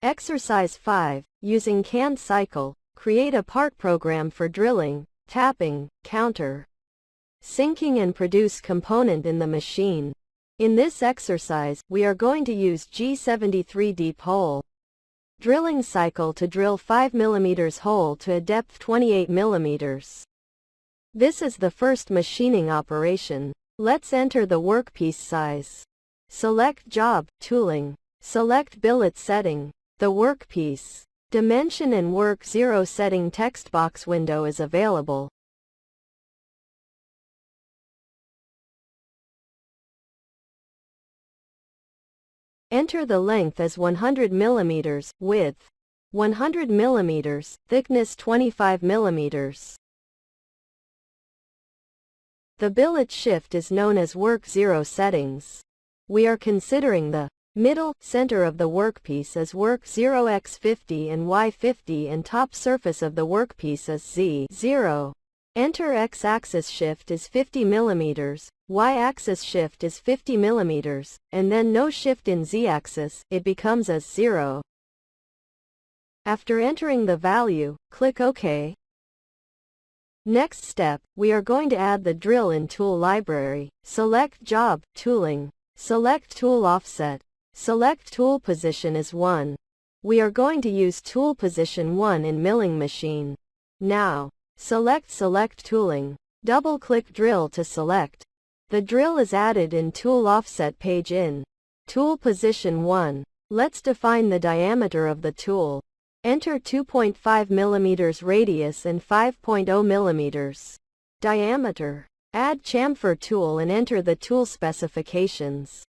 Exercise 5. Using canned cycle, create a part program for drilling, tapping, counter, sinking and produce component in the machine. In this exercise, we are going to use G73 deep hole drilling cycle to drill 5 mm hole to a depth 28 mm. This is the first machining operation. Let's enter the workpiece size. Select Job, Tooling. Select Billet Setting. The workpiece dimension and work 0 setting text box window is available. Enter the length as 100 mm, width 100 mm, thickness 25 mm. The billet shift is known as work 0 settings. We are considering the middle, center of the workpiece as work 0 X50 and Y50 and top surface of the workpiece as Z0. Enter X-axis shift is 50 mm, Y-axis shift is 50 mm, and then no shift in Z-axis, it becomes as 0. After entering the value, click OK. Next step, we are going to add the drill in tool library. Select Job, Tooling. Select Tool Offset. Select Tool Position as 1. We are going to use Tool Position 1 in milling machine. Now, Select Tooling. Double-click Drill to select. The drill is added in Tool Offset page in Tool Position 1. Let's define the diameter of the tool. Enter 2.5 mm radius and 5.0 mm diameter. Add chamfer tool and enter the tool specifications.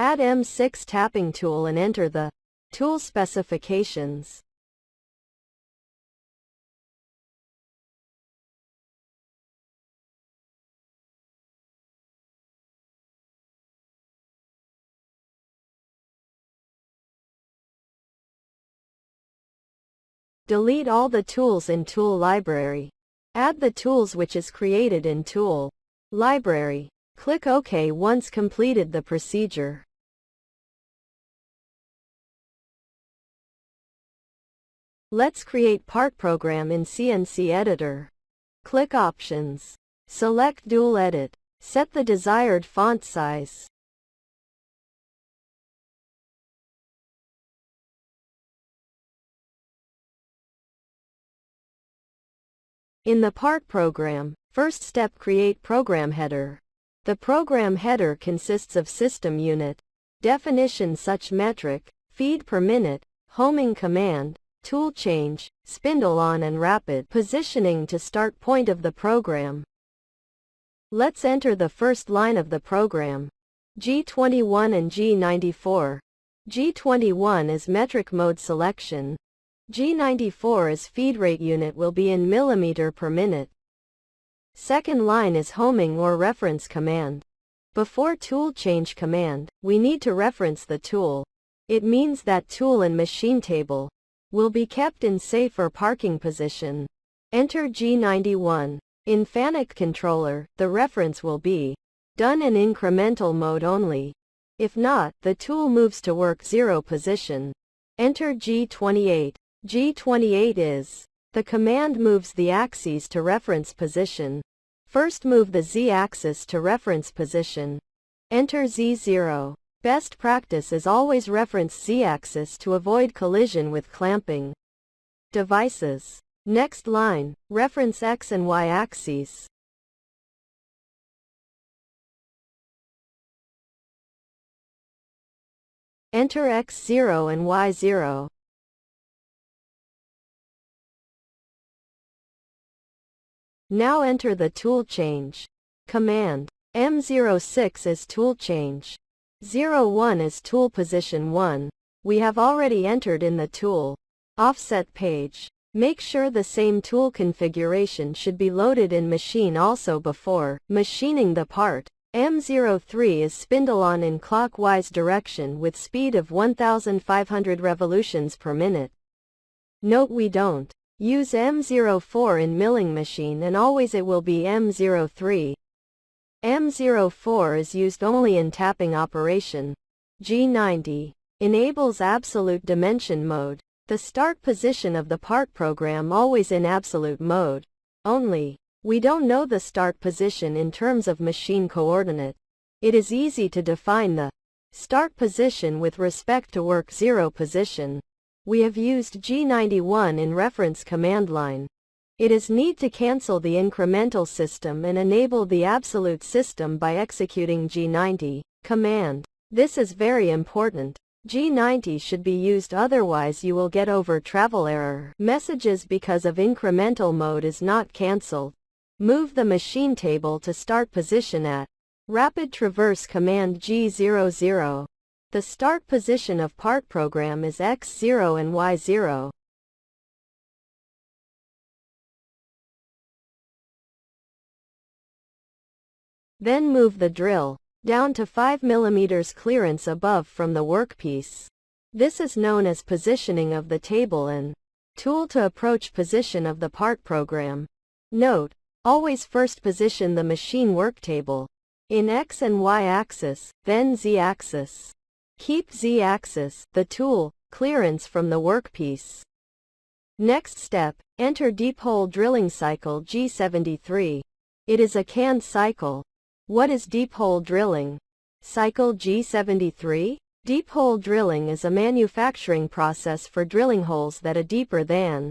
Add M6 tapping tool and enter the tool specifications. Delete all the tools in tool library. Add the tools which is created in tool library. Click OK once completed the procedure. Let's create part program in CNC editor. Click Options. Select Dual Edit. Set the desired font size. In the part program, first step create program header. The program header consists of system unit, definition such metric, feed per minute, homing command, tool change, spindle on and rapid positioning to start point of the program. Let's enter the first line of the program. G21 and G94. G21 is metric mode selection. G94 is feed rate unit will be in millimeter per minute. Second line is homing or reference command. Before tool change command, we need to reference the tool. It means that tool and machine table will be kept in safe or parking position. Enter G91. In FANUC controller, the reference will be done in incremental mode only. If not, the tool moves to work 0 position. Enter G28. G28 is the command moves the axes to reference position. First move the Z-axis to reference position. Enter Z0. Best practice is always reference Z-axis to avoid collision with clamping devices. Next line, reference X and Y axes. Enter X0 and Y0. Now enter the tool change command. M06 is tool change. 01 is tool position 1. We have already entered in the tool offset page. Make sure the same tool configuration should be loaded in machine also before machining the part. M03 is spindle on in clockwise direction with speed of 1500 revolutions per minute. Note we don't use M04 in milling machine and always it will be M03. M04 is used only in tapping operation. G90 enables absolute dimension mode. The start position of the part program always in absolute mode. Only, we don't know the start position in terms of machine coordinate. It is easy to define the start position with respect to work 0 position. We have used G91 in reference command line. It is need to cancel the incremental system and enable the absolute system by executing G90 command. This is very important. G90 should be used, otherwise you will get over travel error messages because of incremental mode is not cancelled. Move the machine table to start position at rapid traverse command G00. The start position of part program is X0 and Y0. Then move the drill down to 5 mm clearance above from the workpiece. This is known as positioning of the table and tool to approach position of the part program. Note, always first position the machine work table in X and Y axis, then Z axis. Keep Z axis, the tool, clearance from the workpiece. Next step, enter deep hole drilling cycle G73. It is a canned cycle. What is deep hole drilling? Cycle G73? Deep hole drilling is a manufacturing process for drilling holes that are deeper than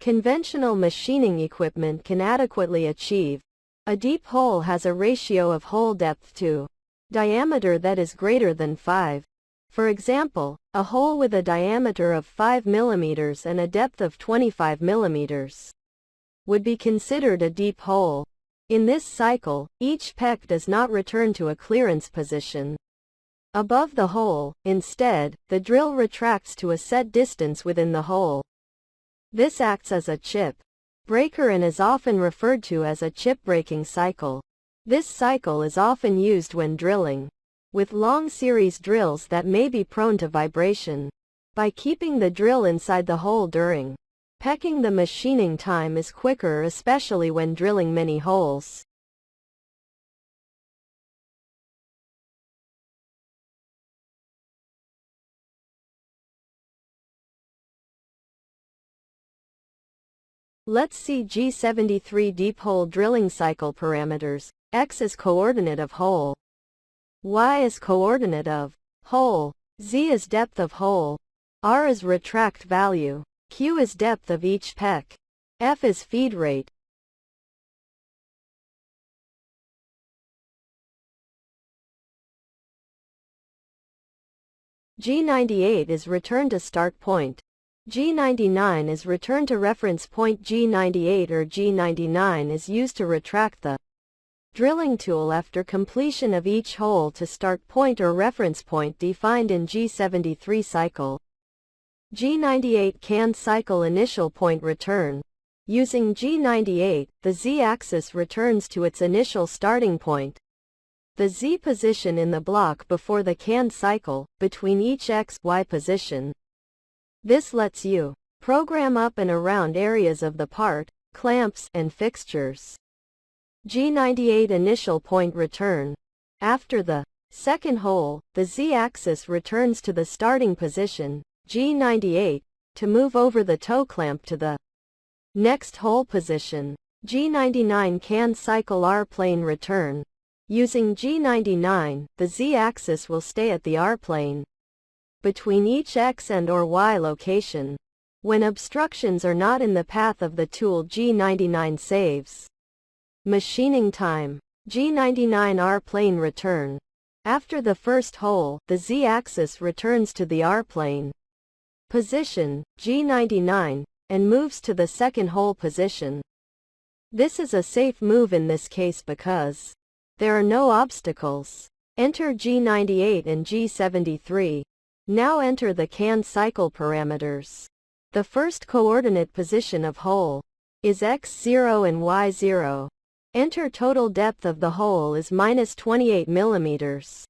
conventional machining equipment can adequately achieve. A deep hole has a ratio of hole depth to diameter that is greater than 5. For example, a hole with a diameter of 5 mm and a depth of 25 mm would be considered a deep hole. In this cycle, each peck does not return to a clearance position above the hole. Instead, the drill retracts to a set distance within the hole. This acts as a chip breaker and is often referred to as a chip breaking cycle. This cycle is often used when drilling with long series drills that may be prone to vibration. By keeping the drill inside the hole during pecking, the machining time is quicker, especially when drilling many holes. Let's see G73 deep hole drilling cycle parameters. X is coordinate of hole. Y is coordinate of hole. Z is depth of hole. R is retract value. Q is depth of each peck. F is feed rate. G98 is return to start point. G99 is return to reference point. G98 or G99 is used to retract the drilling tool after completion of each hole to start point or reference point defined in G73 cycle. G98 canned cycle initial point return. Using G98, the Z-axis returns to its initial starting point. The Z position in the block before the canned cycle, between each X, Y position. This lets you program up and around areas of the part, clamps, and fixtures. G98 initial point return. After the second hole, the Z-axis returns to the starting position, G98, to move over the toe clamp to the next hole position. G99 canned cycle R-plane return. Using G99, the Z-axis will stay at the R-plane between each X and or Y location. When obstructions are not in the path of the tool, G99 saves machining time. G99 R-plane return. After the first hole, the Z-axis returns to the R-plane position, G99, and moves to the second hole position. This is a safe move in this case because there are no obstacles. Enter G98 and G73. Now enter the canned cycle parameters. The first coordinate position of hole is x0 and y0. Enter total depth of the hole is minus 28 millimeters.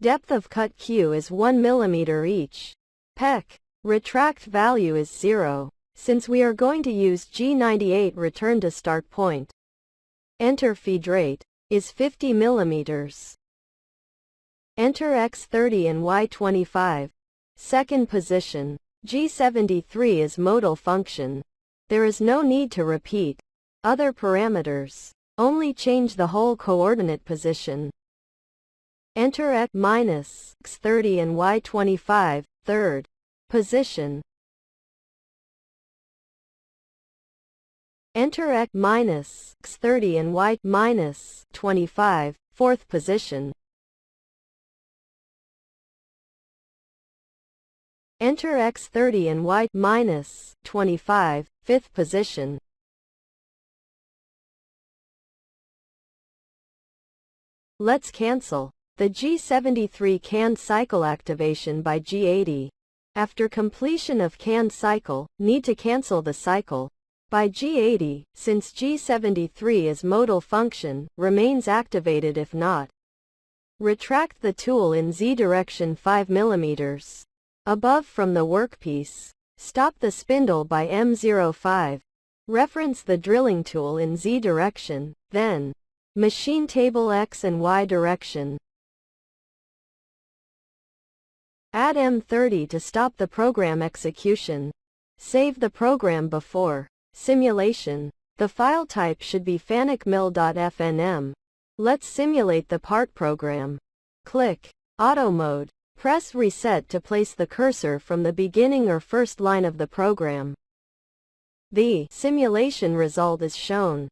Depth of cut Q is 1 millimeter each. Pec. Retract value is 0, since we are going to use G98 return to start point. Enter feed rate is 50 millimeters. Enter X30 and Y25. Second position. G73 is modal function. There is no need to repeat other parameters. Only change the whole coordinate position. Enter X-30 and Y25, third position. Enter X-30 and Y-25, fourth position. Enter X30 and Y-25, fifth position. Let's cancel the G73 canned cycle activation by G80. After completion of canned cycle, need to cancel the cycle by G80, since G73 is modal function, remains activated if not. Retract the tool in Z direction 5 mm. Above from the workpiece. Stop the spindle by M05. Reference the drilling tool in Z direction, then machine table X and Y direction. Add M30 to stop the program execution. Save the program before simulation. The file type should be fanucmil.fnm. Let's simulate the part program. Click Auto Mode. Press Reset to place the cursor from the beginning or first line of the program. The simulation result is shown.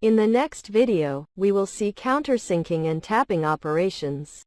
In the next video, we will see countersinking and tapping operations.